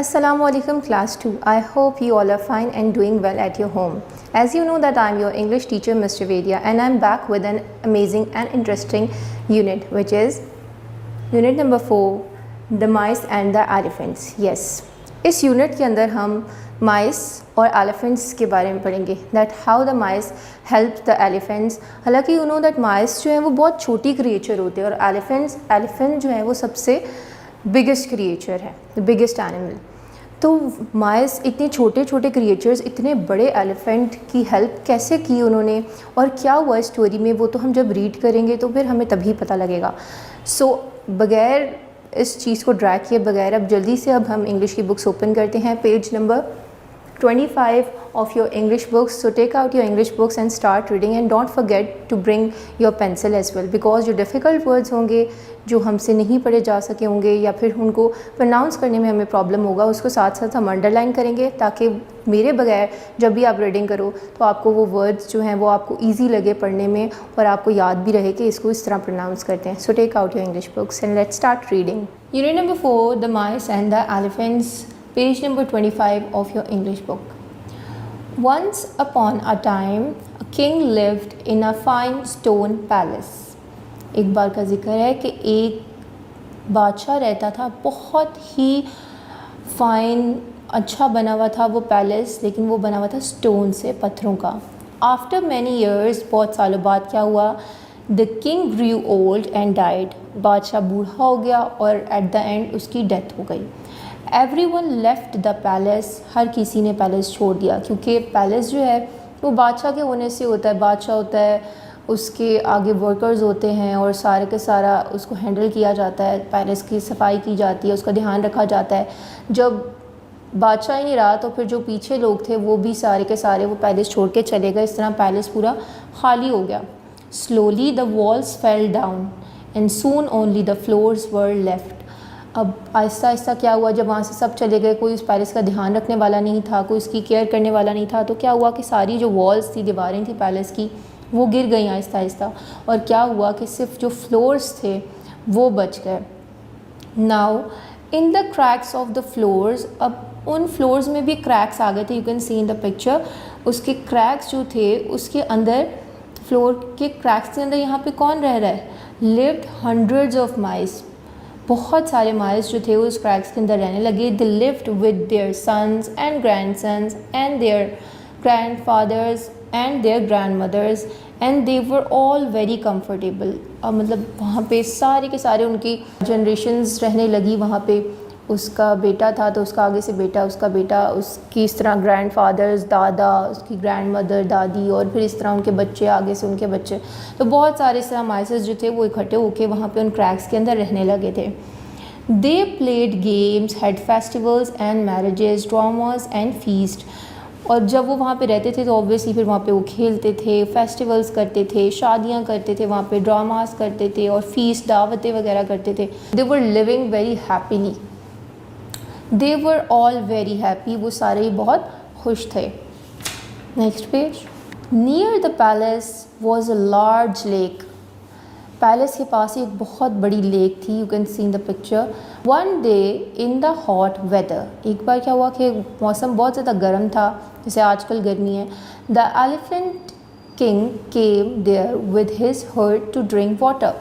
Assalamu alaikum class 2. I hope you all are fine and doing well at your home. As you know that I am your English teacher Mr. Vedia and I am back with an amazing and interesting unit which is unit number 4, the mice and the elephants. Yes, इस unit के अंदर हम mice और elephants के बारे में पढ़ेंगे that how the mice help the elephants. हालांकि you know that mice जो हैं वो बहुत छोटी क्रिएचर होते हैं और elephant जो है वो सबसे बिगेस्ट क्रिएचर है, द बिगेस्ट एनिमल. तो माइस इतने छोटे छोटे क्रिएचर्स इतने बड़े एलिफेंट की हेल्प कैसे की उन्होंने और क्या हुआ स्टोरी में, वो तो हम जब रीड करेंगे तो फिर हमें तभी पता लगेगा. सो बग़ैर इस चीज़ को ड्रैग किए बगैर अब जल्दी से अब हम इंग्लिश की बुक्स ओपन करते हैं. Page number 25 of your English books. So take out your English books and start reading and don't forget to bring your pencil as well because जो difficult words होंगे जो हमसे नहीं पढ़े जा सके होंगे या फिर उनको प्रोनाउंस करने में हमें प्रॉब्लम होगा उसको साथ साथ हम अंडरलाइन करेंगे ताकि मेरे बगैर जब भी आप रीडिंग करो तो आपको वो वर्ड्स जो हैं वो आपको ईजी लगे पढ़ने में और आपको याद भी रहे कि इसको इस तरह प्रोनाउंस करते हैं. So take out your English books and let's start reading. Unit number 4, the mice and the elephants, page number 25 of your English book. Once upon a time, a king lived in a fine stone palace. एक बार का जिक्र है कि एक बादशाह रहता था, बहुत ही फाइन अच्छा बना हुआ था वो पैलेस, लेकिन वो बना हुआ था स्टोन से, पत्थरों का. आफ्टर मैनी ईयर्स, बहुत सालों बाद क्या हुआ, the king grew old and died. बादशाह बूढ़ा हो गया और एट द एंड उसकी डेथ हो गई. एवरीवन लेफ्ट द पैलेस, हर किसी ने पैलेस छोड़ दिया क्योंकि पैलेस जो है वो बादशाह के होने से होता है. बादशाह होता है, उसके आगे वर्कर्स होते हैं और सारे के सारा उसको हैंडल किया जाता है, पैलेस की सफाई की जाती है, उसका ध्यान रखा जाता है. जब बादशाह ही नहीं रहा तो फिर जो पीछे लोग थे वो भी सारे के सारे वो पैलेस छोड़ के चले गए. इस तरह पैलेस पूरा खाली हो गया. Slowly the walls fell down and soon only the floors were left. अब आहिस्ता आहिस्ता क्या हुआ, जब वहाँ से सब चले गए, कोई उस पैलेस का ध्यान रखने वाला नहीं था, कोई उसकी केयर करने वाला नहीं था, तो क्या हुआ कि सारी जो वॉल्स थी, दीवारें थी पैलेस की, वो गिर गई आहिस्ता आहिस्ता. और क्या हुआ कि सिर्फ जो फ्लोर्स थे वो बच गए. Now in the cracks of the floors, अब उन फ्लोर्स में भी क्रैक्स आ गए थे. You can see in the picture, उसके क्रैक्स जो थे उसके अंदर, फ्लोर के क्रैक्स के अंदर यहाँ पे कौन रह रहा है, लिव्ड हंड्रेड्स ऑफ माइस. बहुत सारे माइस जो थे वो उस क्रैक्स के अंदर रहने लगे. They lived with their sons and grandsons and their grandfathers and their grandmothers and they were all very comfortable. मतलब वहाँ पे सारे के सारे उनकी जनरेशन्स रहने लगी वहाँ पे. उसका बेटा था तो उसका आगे से बेटा, उसका बेटा, उसकी इस तरह ग्रैंडफादर्स, दादा, उसकी ग्रैंडमदर, दादी, और फिर इस तरह उनके बच्चे, आगे से उनके बच्चे. तो बहुत सारे इस तरह माइसेस जो थे वो इकट्ठे होके वहाँ पे उन क्रैक्स के अंदर रहने लगे थे. They played games, had festivals and marriages, dramas and feast. और जब वो वहाँ पे रहते थे तो ऑब्वियसली फिर वहाँ पे वो खेलते थे, फेस्टिवल्स करते थे, शादियाँ करते थे, वहाँ पे ड्रामास करते थे और फीस्ट, दावतें वगैरह करते थे. They were living very happily. They were all very happy, वो सारे ही बहुत खुश थे. Next page. Near the palace was a large lake. Palace के पास ही एक बहुत बड़ी लेक थी. You can see in the picture. One day in the hot weather, एक बार क्या हुआ कि मौसम बहुत ज़्यादा गर्म था, जैसे आजकल गर्मी है. The elephant king came there with his herd to drink water.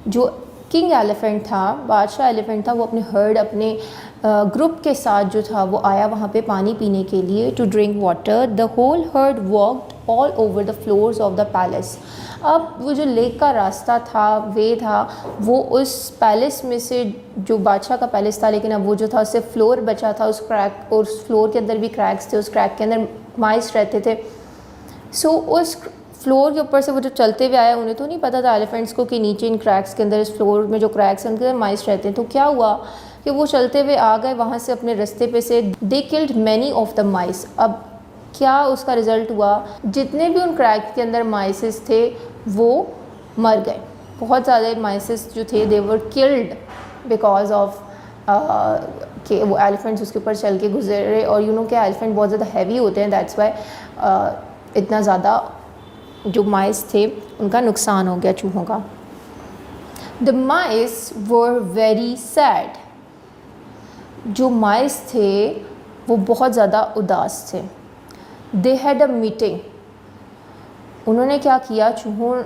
जो किंग एलिफेंट था, बादशाह एलिफेंट था, वो अपने हर्ड, अपने ग्रुप के साथ जो था वो आया वहाँ पे पानी पीने के लिए, to drink water. The whole herd walked all over the floors of the palace. अब वो जो लेक का रास्ता था, वे था, वो उस पैलेस में से, जो बादशाह का पैलेस था, लेकिन अब वो जो था उससे फ्लोर बचा था, उस क्रैक, और उस फ्लोर के अंदर भी क्रैक्स थे, उस क्रैक के अंदर माइस रहते थे. सो उस फ्लोर के ऊपर से वो जो चलते हुए आया, उन्हें तो नहीं पता था एलिफेंट्स को कि नीचे इन क्रैक्स के अंदर, इस फ्लोर में जो क्रैक्स हैं उनके अंदर माइस रहते हैं. तो क्या हुआ कि वो चलते हुए आ गए वहाँ से अपने रास्ते पे से. They killed many of the माइस. अब क्या उसका रिज़ल्ट हुआ, जितने भी उन क्रैक के अंदर माइसेस थे वो मर गए. बहुत ज़्यादा माइसेस जो थे they were killed because of कि वो एलिफेंट्स उसके ऊपर चल के गुजरे. और यू नो कि एलिफेंट बहुत ज़्यादा हैवी होते हैं, दैट्स वाई इतना ज़्यादा जो माइस थे उनका नुकसान हो गया चूहों का. The mice were very sad. जो माइस थे वो बहुत ज़्यादा उदास थे। They had a meeting. उन्होंने क्या किया, चूहों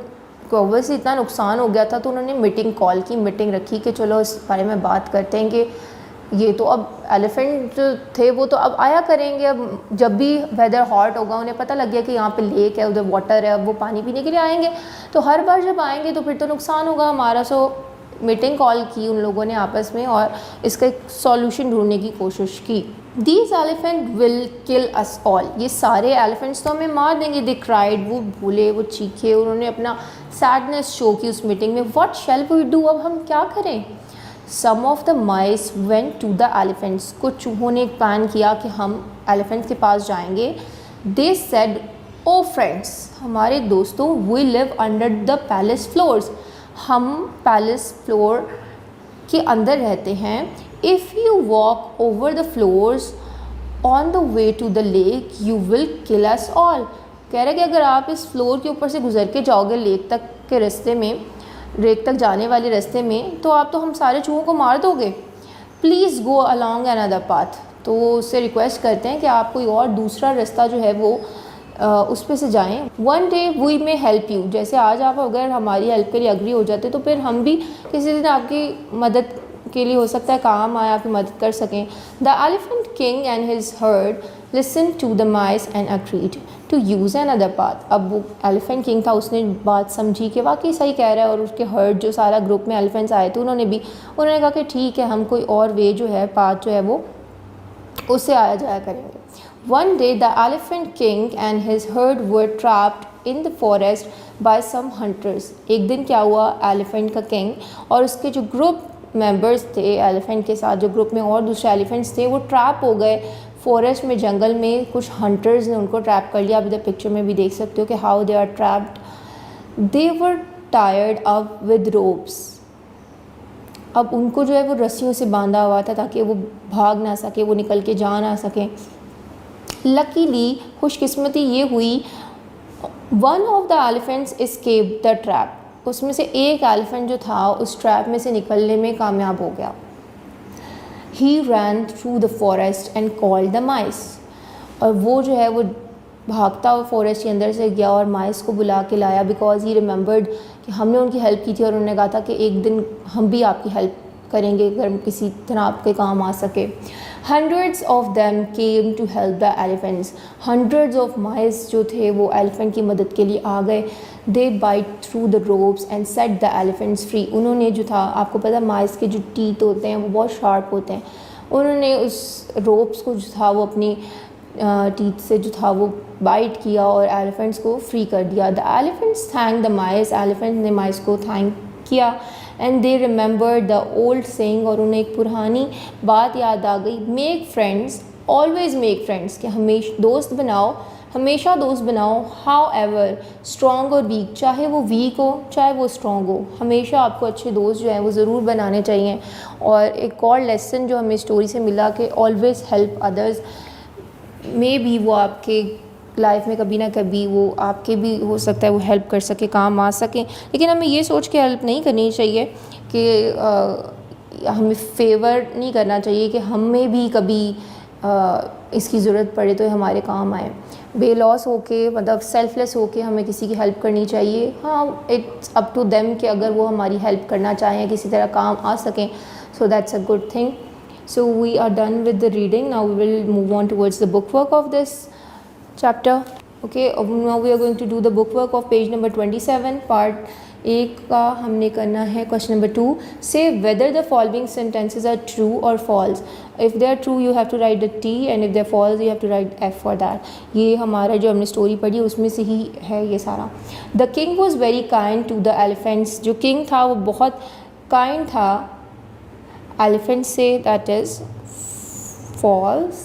को ओवरसी इतना नुकसान हो गया था तो उन्होंने मीटिंग कॉल की, मीटिंग रखी कि चलो इस बारे में बात करते हैं कि ये तो अब एलिफेंट जो थे वो तो अब आया करेंगे, अब जब भी वेदर हॉट होगा उन्हें पता लग गया कि यहाँ पे लेक है, उधर वाटर है, अब वो पानी पीने के लिए आएंगे, तो हर बार जब आएंगे तो फिर तो नुकसान होगा हमारा। सो मीटिंग कॉल की उन लोगों ने आपस में और इसका एक सॉल्यूशन ढूंढने की कोशिश की। These elephant will kill us all. ये सारे एलिफेंट्स तो हमें मार देंगे। दे क्राइड, वो भूले, वो चीखे, उन्होंने अपना सैडनेस शो की उस मीटिंग में। व्हाट शैल वी डू, अब हम क्या करें। Some of the mice went to the elephants. कुछ चूहों ने एक प्लान किया कि हम एलिफेंट्स के पास जाएंगे। दे सेड, ओ फ्रेंड्स, हमारे दोस्तों, we live under the palace floors. हम पैलेस फ्लोर के अंदर रहते हैं। If you walk over the floors on the way to the lake you will kill us all. कह रहे कि अगर आप इस फ्लोर के ऊपर से गुजर के जाओगे लेक तक के रास्ते में, लेक तक जाने वाले रास्ते में, तो आप तो हम सारे चूहों को मार दोगे। Please go along another path. तो उससे रिक्वेस्ट करते हैं कि आप कोई और दूसरा रास्ता जो है वो उस पे से जाएं। One day we may help you. जैसे आज आप अगर हमारी हेल्प के लिए अग्री हो जाते तो फिर हम भी किसी दिन आपकी मदद के लिए हो सकता है काम आए, आपकी मदद कर सकें। The elephant king and his herd listen to the mice and agreed to use another path. अब वो एलिफेंट किंग था, उसने बात समझी कि वाकई सही कह रहा है, और उसके हर्ड जो सारा ग्रुप में एलिफेंट्स आए थे उन्होंने कहा कि ठीक है, हम कोई और वे जो है, पाथ जो है वो उससे आया जाया करेंगे। One day the elephant king and his herd were trapped in the forest by some hunters. एक दिन क्या हुआ, एलिफेंट का किंग और उसके जो ग्रुप मेंबर्स थे एलिफेंट के साथ, जो ग्रुप में और दूसरे एलिफेंट्स थे, वो ट्रैप हो गए फॉरेस्ट में, जंगल में। कुछ हंटर्स ने उनको ट्रैप कर लिया। आप इधर पिक्चर में भी देख सकते हो कि how they are trapped. They were tired up with ropes. अब उनको जो है वो रस्सियों से बांधा हुआ था ताकि वो भाग ना सके, वो निकल के जा ना सके। लकीली, खुशकिस्मती ये हुई, one of the elephants escaped the trap. उसमें से एक एलिफेंट जो था उस ट्रैप में से निकलने में कामयाब हो गया। He ran through the forest and called the mice. और वो जो है वो भागता हुआ फॉरेस्ट के अंदर से गया और माइस को बुला के लाया, बिकॉज ही रिमेंबर्ड कि हमने उनकी हेल्प की थी और उन्होंने कहा था कि एक दिन हम भी आपकी हेल्प करेंगे अगर किसी तरह आपके काम आ सके। Hundreds of them came to help the elephants. Hundreds of mice जो थे वो एलिफेंट की मदद के लिए आ गए। They bite through the ropes and set the elephants free. उन्होंने जो था, आपको पता है माइस के जो टीथ होते हैं वो बहुत शार्प होते हैं, उन्होंने उस रोप्स को जो था वो अपनी टीथ से जो था वो बाइट किया और एलिफेंट्स को फ्री कर दिया। The elephants thank the mice. Elephant ने माइस को थैंक किया। And they remember the old saying. और उन्हें एक पुरानी बात याद आ गई, make friends always make friends, कि हमेशा दोस्त बनाओ, हमेशा दोस्त बनाओ। हाउ एवर स्ट्रॉन्ग और वीक, चाहे वो वीक हो चाहे वो स्ट्रॉन्ग हो, हमेशा आपको अच्छे दोस्त जो हैं वो ज़रूर बनाने चाहिए। और एक और लेसन जो हमें स्टोरी से मिला कि ऑलवेज हेल्प अदर्स। मे भी वो आपके लाइफ में कभी ना कभी वो आपके भी हो सकता है वो हेल्प कर सके, काम आ सके, लेकिन हमें ये सोच के हेल्प नहीं करनी चाहिए कि हमें फेवर नहीं करना चाहिए कि हमें भी कभी इसकी ज़रूरत पड़े तो हमारे काम आए। बेलॉस होके, मतलब सेल्फलेस होके हमें किसी की हेल्प करनी चाहिए। हाँ, इट्स अप टू देम कि अगर वो हमारी हेल्प करना चाहें, किसी तरह काम आ सकें, so that's a good thing. So we are done with the reading. Now we will move on towards the bookwork of this chapter. Okay, now we are going to do the bookwork of page number 27. Part A का हमने करना है question number 2. Say whether the following sentences are true or false. If they are true you have to write the T, and if they are false you have to write F for that. ये हमारा जो हमने story पढ़ी उसमें से ही है ये सारा। The king was very kind to the elephants. जो king था वो बहुत kind था elephants से, that is false.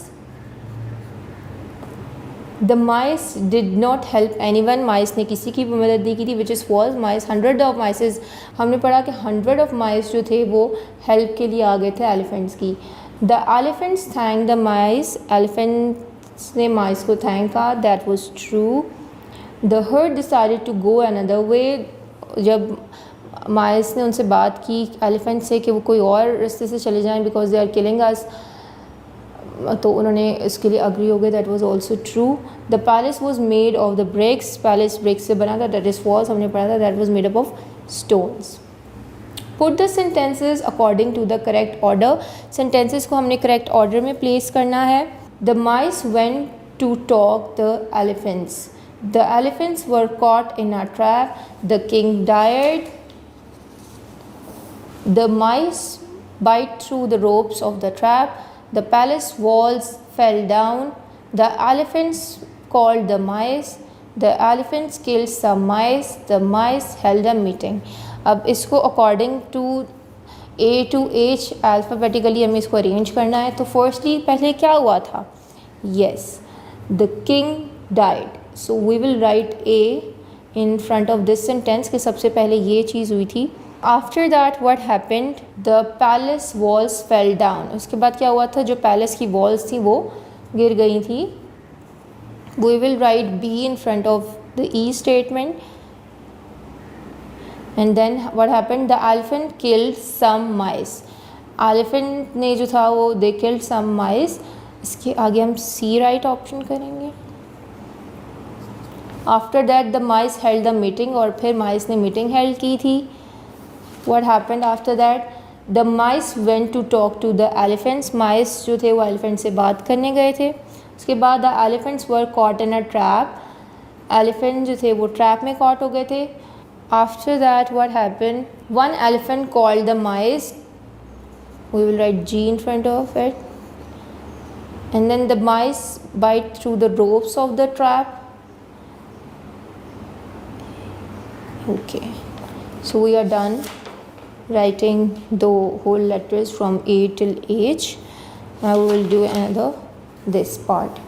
The mice did not help anyone. mice ने किसी की भी मदद नहीं की थी, which is false. mice, hundred of mice, हमने पढ़ा कि 100 of mice जो थे वो हेल्प के लिए आ गए थे elephants की। The elephants thanked the mice. elephants ने mice को thank कहा, that was true. The herd decided to go another way. जब माइस ने उनसे बात की एलिफेंट से कि वो कोई और रास्ते से चले जाएं because they are killing us, तो उन्होंने इसके लिए अग्री हो गए, that was also true. The palace was made of the bricks, palace bricks से बना था। दैट इज फॉल्स, हमने पढ़ा था that was made up of stones. Put the sentences according to the correct order, sentences को हमने correct order में place करना है। The mice went to talk the elephants, the elephants were caught in a trap, the king died, the mice bite through the ropes of the trap, the palace walls fell down, the elephants called the mice, the elephants killed some mice, the mice held a meeting। अब इसको according to A to H alphabetically हमें इसको arrange करना है। तो firstly पहले क्या हुआ था? Yes, the king died, so we will write A in front of this sentence कि सबसे पहले ये चीज़ हुई थी। After that what happened, the palace walls fell down, उसके बाद क्या हुआ था? जो पैलेस की वॉल्स थी वो गिर गई थी। We will write B in front of the E statement. And then what happened, the elephant killed some mice, elephant ने जो था वो दे किल्ड सम माइस। इसके आगे हम सी राइट ऑप्शन करेंगे। After that the mice held the meeting, और फिर माइस ने मीटिंग हेल्ड की थी। What happened after that? The mice went to talk to the elephants, mice जो थे वो elephant से बात करने गए थे। उसके बाद the elephants were caught in a trap, elephant जो थे वो trap में caught हो गए थे। After that what happened? One elephant called the mice, we will write G in front of it, and then the mice bite through the ropes of the trap। Okay, so we are done writing the whole letters from A till H. Now we will do another this part.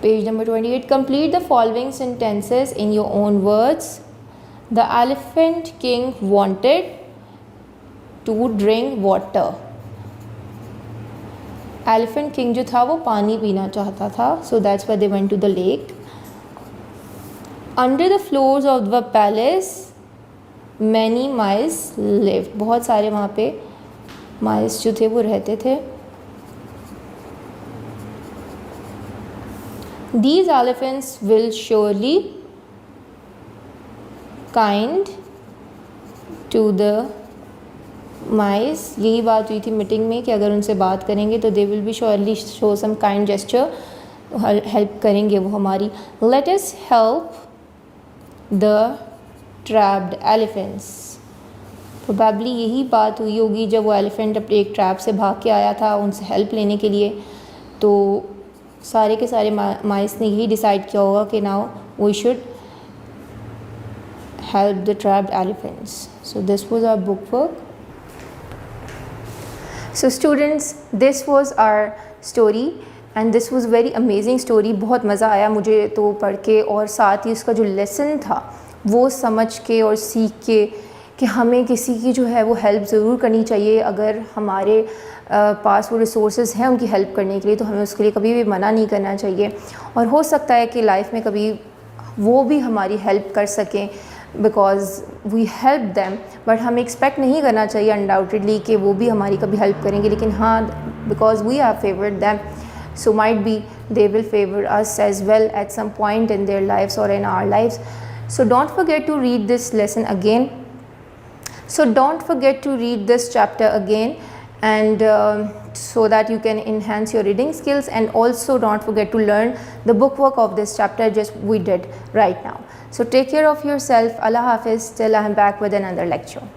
Page number 28. Complete the following sentences in your own words. The elephant king wanted to drink water. Elephant king जो था वो पानी पीना चाहता था, so that's why they went to the lake. Under the floors of the palace many mice lived, बहुत सारे वहाँ पे mice जो थे वो रहते थे। These elephants will surely kind to the mice, यही बात हुई थी मीटिंग में कि अगर उनसे बात करेंगे तो they will be surely show some kind gesture, help करेंगे वो हमारी। Let us help the trapped elephants, probably यही बात हुई होगी जब वो एलिफेंट अपने एक ट्रैप से भाग के आया था उनसे हेल्प लेने के लिए। तो सारे के सारे माइस ने यही डिसाइड किया होगा कि now we should help the trapped elephants. So this was our book work. So students, this was our story and this was very amazing story. बहुत मज़ा आया मुझे तो पढ़ के, और साथ ही उसका जो लेसन था वो समझ के और सीख के कि हमें किसी की जो है वो हेल्प ज़रूर करनी चाहिए। अगर हमारे पास वो रिसोर्सेज हैं उनकी हेल्प करने के लिए, तो हमें उसके लिए कभी भी मना नहीं करना चाहिए। और हो सकता है कि लाइफ में कभी वो भी हमारी हेल्प कर सकें, because we help them, but हमें एक्सपेक्ट नहीं करना चाहिए अनडाउटेडली कि वो भी हमारी कभी हेल्प करेंगे। लेकिन हाँ, because we have favoured them, so might be they will favor us as well at some point in their lives or in our lives. So don't forget to read this lesson again. So don't forget to read this chapter again, and so that you can enhance your reading skills, and also don't forget to learn the bookwork of this chapter just we did right now. So take care of yourself. Allah Hafiz till I am back with another lecture.